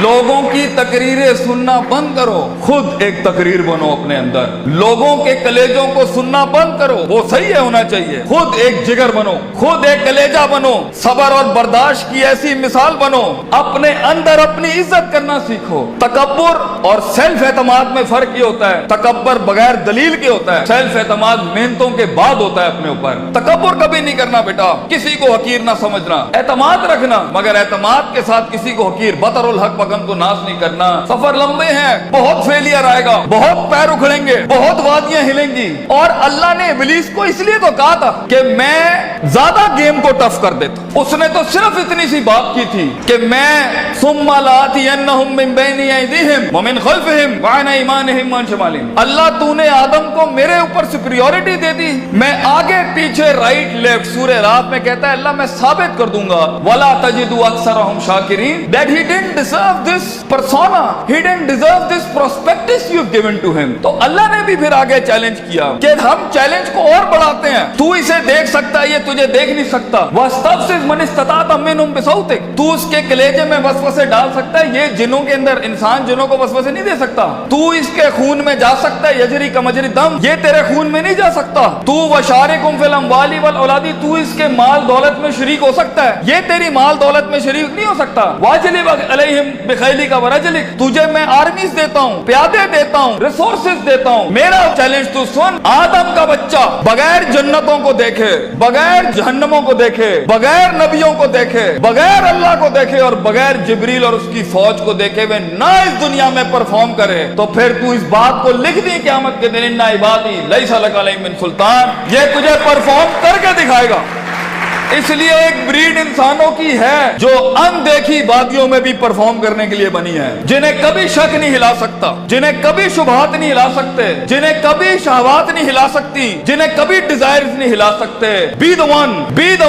لوگوں کی تقریریں سننا بند کرو، خود ایک تقریر بنو اپنے اندر۔ لوگوں کے کلیجوں کو سننا بند کرو، وہ صحیح ہونا چاہیے، خود ایک جگر بنو، خود ایک کلیجہ بنو، صبر اور برداشت کی ایسی مثال بنو، اپنے اندر اپنی عزت کرنا سیکھو۔ تکبر اور سیلف اعتماد میں فرق یہ ہوتا ہے، تکبر بغیر دلیل کے ہوتا ہے، سیلف اعتماد محنتوں کے بعد ہوتا ہے اپنے اوپر۔ تکبر کبھی نہیں کرنا بیٹا، کسی کو حقیر نہ سمجھنا، اعتماد رکھنا، مگر اعتماد کے ساتھ کسی کو حقیر بطر الحق پگم کو ناز نہیں کرنا۔ سفر لمبے ہیں، بہت فیلئر آئے گا، بہت پیر اکھڑیں گے، بہت وادیاں ہلیں گی، اور اللہ نے ابلیس کو اس لیے تو کہا تھا کہ میں زیادہ گیم کو ٹف کر دیتا ہوں۔ اس نے تو صرف اتنی سی بات کی تھی کہ میں ثم لآتینہم من بین ایدیہم ومن خلفہم وعن ایمانہم وعن شمالہم۔ اللہ تو نے آدم کو میرے اوپر سپریورٹی دے دی، میں آگے پیچھے رائٹ لیفٹ، سورہ رات میں کہتا ہے اللہ میں ثابت کر دوں گا وَلَا تَجِدُ أَكْثَرَهُمْ شَاكِرِينَ that he didn't deserve this persona, he didn't deserve this prospectus you've given to him۔ تو اللہ نے بھی پھر آگے چیلنج کیا کہ ہم چیلنج کو اور بڑھاتے ہیں، تو اسے دیکھ سکتا ہے، یہ تجھے دیکھ نہیں سکتا۔ وَاسْتَفْزِزْ مَنِ اسْتَطَعْتَ مِنْهُمْ بِصَوْتِكَ، تو اس کے کلیجے میں وسوسے ڈال سکتا ہے، یہ جنوں کے اندر انسان جنوں کو وسوسے نہیں دے سکتا۔ تو اس کے خون میں جا سکتا ہے، یجری کمجری دم، یہ تیرے خون میں نہیں جا سکتا۔ تو وَشَارِكُمْ فِي الْأَمْوَالِ وَالْأَوْلَادِ، تو اس کے مال دولت میں شریک ہو سکتا ہے، یہ تیری مال دولت میں شریک نہیں ہو سکتا۔ وَاجْلِبْ عَلَيْهِمْ بِخَيْلِكَ وَرَجْلِكَ، تجھے میں آرمیز دیتا ہوں، پیادے دیتا ہوں، ریسورسز دیتا ہوں۔ میرا چیلنج تو سن، آدم کا بچہ بغیر جنتوں کو دیکھے، بغیر جہنموں کو دیکھے، بغیر نبیوں کو دیکھے، بغیر اللہ کو دیکھے، اور بغیر جبریل اور اس کی فوج کو دیکھے ہوئے نہ اس دنیا میں پرفارم کرے، تو پھر تو اس بات کو لکھ دی قیامت کے دن، ان عبادی لیس لک علیہم من سلطان، یہ تجھے پرفارم کر کے دکھائے گا۔ اس لیے ایک بریڈ انسانوں کی ہے جو اندیکھی وادیوں میں بھی پرفارم کرنے کے لیے بنی ہے، جنہیں کبھی شک نہیں ہلا سکتا، جنہیں کبھی شبہات نہیں ہلا سکتے، جنہیں کبھی شہوات نہیں ہلا سکتی، جنہیں کبھی ڈیزائرز نہیں ہلا سکتے۔ be the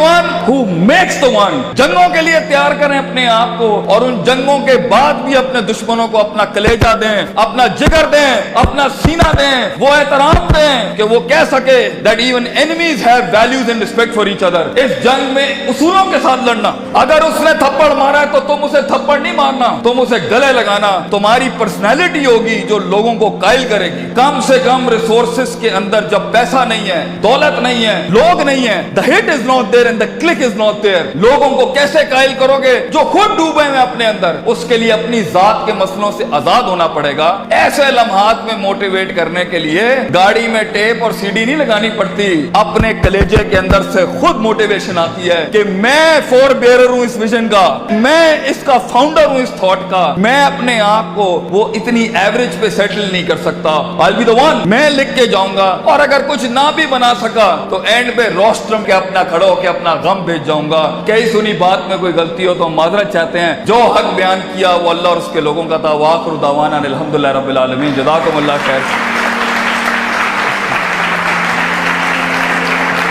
one who makes the one۔ جنگوں کے لیے تیار کریں اپنے آپ کو، اور ان جنگوں کے بعد بھی اپنے دشمنوں کو اپنا کلیجہ دیں، اپنا جگر دیں، اپنا سینہ دیں، وہ احترام دیں کہ وہ کہہ سکے that even enemies have values and respect for each other۔ اس جنگ میں اصولوں کے ساتھ لڑنا، اگر اس نے تھپڑ مارا ہے تو تم اسے تھپڑ نہیں مارنا، تم اسے گلے لگانا۔ تمہاری پرسنالٹی ہوگی جو لوگوں کو قائل کرے گی۔ کم سے کم ریسورسز کے اندر جب پیسہ نہیں ہے، دولت نہیں ہے، لوگ نہیں ہیں، the hit is not there and the click is not there، لوگوں کو کیسے قائل کرو گے جو خود ڈوبے ہیں اپنے اندر؟ اس کے لیے اپنی ذات کے مسئلوں سے آزاد ہونا پڑے گا۔ ایسے لمحات میں موٹیویٹ کرنے کے لیے گاڑی میں ٹیپ اور سی ڈی نہیں لگانی پڑتی، اپنے کلیجے کے اندر سے خود موٹیویشن آتی ہے کہ میں فور بیئرر ہوں اس ویژن کا، میں اس کا فاؤنڈر ہوں اس تھاٹ کا، میں اپنے آپ کو وہ اتنی ایوریج پہ سیٹل نہیں کر سکتا، I'll be the one، میں لکھ کے جاؤں گا، اور اگر کچھ نہ بھی بنا سکا تو اینڈ پہ روسٹرم کے اپنا کھڑا ہو کے اپنا غم بھیج جاؤں گا۔ کئی سنی بات میں کوئی غلطی ہو تو معذرت چاہتے ہیں، جو حق بیان کیا وہ اللہ اور اس کے لوگوں کا تھا۔ وآخر دعوانا الحمدللہ رب العالمین، جزاکم اللہ خیر۔